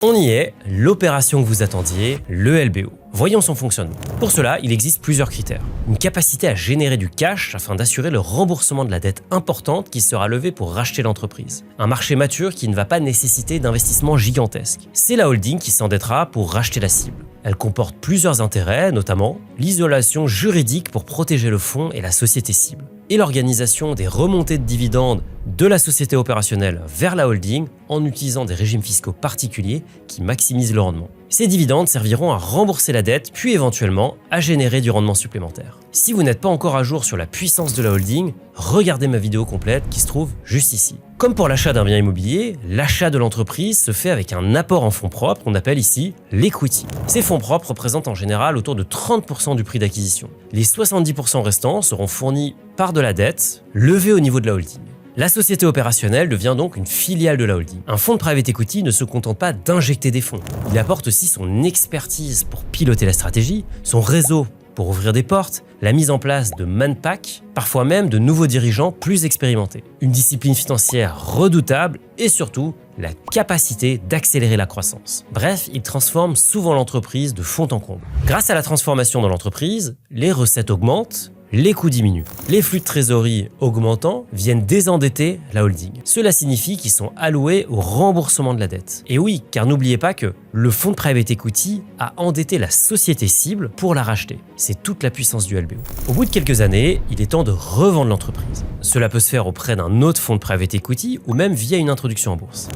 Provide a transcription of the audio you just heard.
On y est, l'opération que vous attendiez, le LBO. Voyons son fonctionnement. Pour cela, il existe plusieurs critères. Une capacité à générer du cash afin d'assurer le remboursement de la dette importante qui sera levée pour racheter l'entreprise. Un marché mature qui ne va pas nécessiter d'investissements gigantesques. C'est la holding qui s'endettera pour racheter la cible. Elle comporte plusieurs intérêts, notamment l'isolation juridique pour protéger le fonds et la société cible, et l'organisation des remontées de dividendes de la société opérationnelle vers la holding en utilisant des régimes fiscaux particuliers qui maximisent le rendement. Ces dividendes serviront à rembourser la dette, puis éventuellement à générer du rendement supplémentaire. Si vous n'êtes pas encore à jour sur la puissance de la holding, regardez ma vidéo complète qui se trouve juste ici. Comme pour l'achat d'un bien immobilier, l'achat de l'entreprise se fait avec un apport en fonds propres qu'on appelle ici l'equity. Ces fonds propres représentent en général autour de 30% du prix d'acquisition. Les 70% restants seront fournis par de la dette levée au niveau de la holding. La société opérationnelle devient donc une filiale de la holding. Un fonds de private equity ne se contente pas d'injecter des fonds. Il apporte aussi son expertise pour piloter la stratégie, son réseau pour ouvrir des portes, la mise en place de manpack, parfois même de nouveaux dirigeants plus expérimentés. Une discipline financière redoutable et surtout la capacité d'accélérer la croissance. Bref, il transforme souvent l'entreprise de fond en comble. Grâce à la transformation de l'entreprise, les recettes augmentent, les coûts diminuent. Les flux de trésorerie augmentant viennent désendetter la holding. Cela signifie qu'ils sont alloués au remboursement de la dette. Et oui, car n'oubliez pas que le fonds de private equity a endetté la société cible pour la racheter. C'est toute la puissance du LBO. Au bout de quelques années, il est temps de revendre l'entreprise. Cela peut se faire auprès d'un autre fonds de private equity ou même via une introduction en bourse.